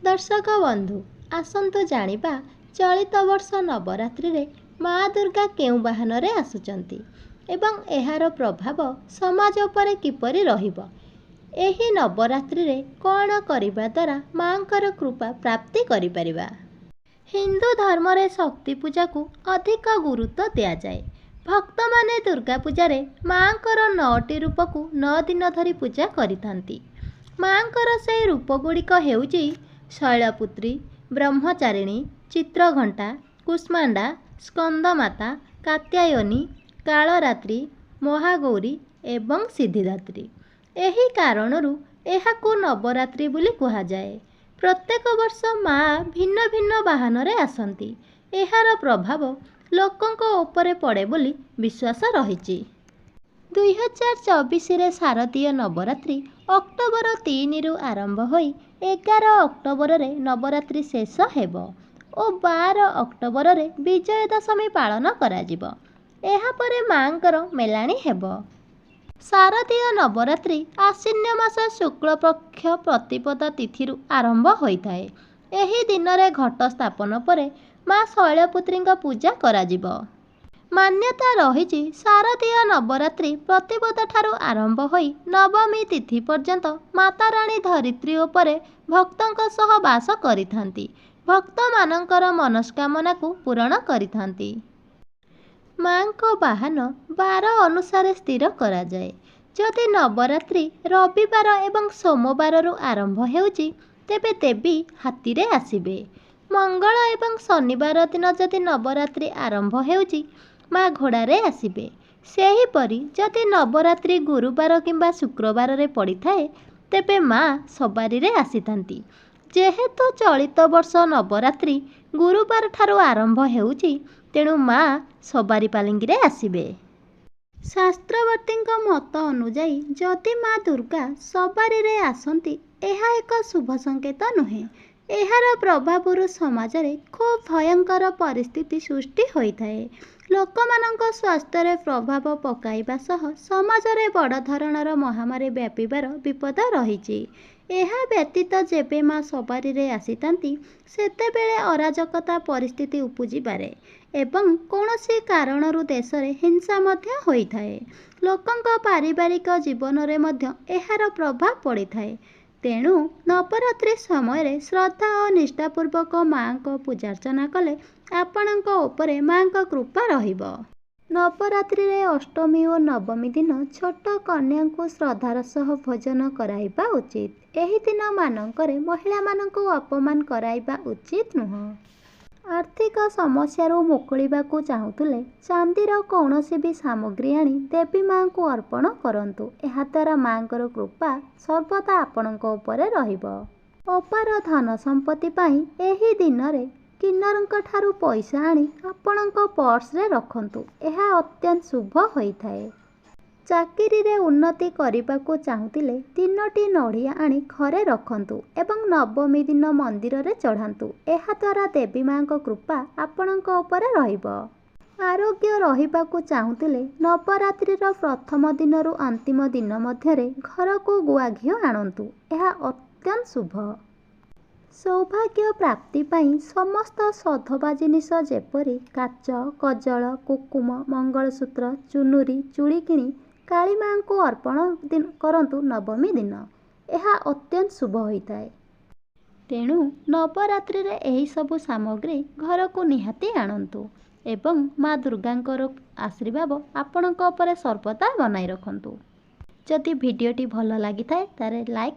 दर्शक बंधु आसंतु जानिबा चलित वर्ष नवरात्रि रे माँ दुर्गा केउ बाहन रे आसुचंती एवं एहार प्रभाव समाज उपरे किपरि रहिबो। एही नवरात्रि रे कौन करिबा द्वारा माँकर कृपा प्राप्ति करि परिबा। हिंदू धर्म रे शक्ति पूजा को अधिक गुरुत्व दिया जाए। भक्त माने दुर्गा पूजा रे माँकर 9टी रूप को 9 दिन धरी पूजा करिथांती। माँकर से रूप गुड़िक हेउची शैलपुत्री, ब्रह्मचारिणी, चित्रघंटा, कुष्मांडा, स्कंदमाता, कात्यायनी, कालरात्रि, महागौरी एवं सिद्धिदात्री। एही कारणरू एहाकू नवरात्रि बोली कुहाजाए। प्रत्येक वर्ष माँ भिन्न भिन्न बाहन रे आसंती। एहार प्रभाव लोकंक उपरे पड़े बोली विश्वास रहिछि। 2024 रे शारदीय नवरात्रि अक्टोबर 3 रु आरंभ होई 11 अक्टोबर रे नवरात्रि शेष हेबो ओ 12 अक्टोबर रे विजय दशमी पालन करा जिवो। एहा परे माँकर मेलाणी हेबो। शारदीय नवरात्रि आश्विन मास शुक्ल पक्ष प्रतिपदा तिथि रु आरंभ होइथाए। एही दिन रे घट स्थापन परे माँ शैलपुत्री पूजा करा जिवो। मान्यता रहिछि शारदीय नवरात्रि प्रतिपदा ठारू आरंभ होई नवमी तिथि पर्यंत माता रानी धरित्री उपरे भक्तंक सह वास करिथांती। भक्त मानकर मनस्कामना को पूरण करिथांती। माँ को बाहन 12 अनुसार स्थिर करा जाए। जदि नवरात्रि रविवार एवं सोमवार रु आरंभ हेउची तेबे देवी हाथी रे आसिबे। मंगल एवं शनिवार दिन जदि नवरात्रि आरंभ हेउची माँ घोड़ा रे आसिबे। सेहीपरि जदि नवरात्रि गुरुवार किंबा शुक्रवार रे पड़ी थाए तेबे माँ सवारी रे आसीथांती। जेहेतु चलित वर्ष नवरात्रि गुरुवार ठारू आरंभ हेउची तेणु माँ सवारी पालिंगी रे आसिबे। शास्त्रवर्तीଙ୍କ मत अनुजाई जदि माँ दुर्गा सवारी रे आसंती एहा एक शुभ संकेत नुहे। एहार प्रभावरू समाज रे खूब भयंकर परिस्थिति सृष्टि होइथाए। लोकमानंक स्वास्थ्य रे प्रभाव पकाइबा सह समाज रे बड़ धरणर महामारी व्यापीबार विपद रहिछि। एहा व्यतीत जेबे माँ सवारी रे आसीतांती सेतेबेले अराजकता परिस्थिति उपजी पारे एवं कौनसी कारणरू देश रे हिंसा मध्य होइथाए। लोकंक पारिवारिक जीवन रे मध्य एहार प्रभाव पड़िथाए। तेणु नवरात्रि समय रे श्रद्धा और निष्ठापूर्वक माँ को पूजार्चना कले आपणक उपरे माँ को कृपा रहिबो। नवरात्रि रे अष्टमी और नवमी दिन छोट कन्या को श्रद्धार सह भोजन कराइबा उचित। एही दिन मानकरे महिला मानकु अपमान कराइबा उचित नुह। आर्थिक समस्यारू मुकुलिबाकू चाहुतुले चांदीर कौनसी भी सामग्री आनी देवी माँ को अर्पण करंतु। एहा द्वारा माँकर कृपा सर्वदा आपणक उपरे रहिबो। अपार धन संपत्ति पाई एही दिन रे किन्नरଙ୍କ ठारू पैसा आनी आपणक पर्स रे रखंतु। एहा अत्यंत शुभ होइथाए। चाकिरी रे उन्नति करिबाकू चाहुतिले 3टी नड़िया आनी घरे रखंतु एवं नवमी दिन मंदिर रे चढ़ांतु। एहा द्वारा देवी माँ को कृपा आपणक उपरे रहिबो। आरोग्य रहिबाकू चाहुतिले नवरात्रि रो प्रथम दिन रु अंतिम दिन मध्य रे घर को गुआ घिओ आणंतु। एहा अत्यंत शुभ। सौभाग्य प्राप्ति पाई समस्त सधबा जिनिस जेपरि काच, कजल, कुकुम, मंगलसूत्र, चुनुरी, चूड़ी किणी काली माँ को अर्पण करंतु नवमी दिन। एहा अत्यंत शुभ होइताए। तेणु नवरात्रि रे एही सबु सामग्री घर को निहाती आणंतु एवं माँ दुर्गांकर आशीर्वाद आपणक उपरे सर्वदा बनाई रखंतु। जदि भिडियोटी भल लागि थाए तारे लाइक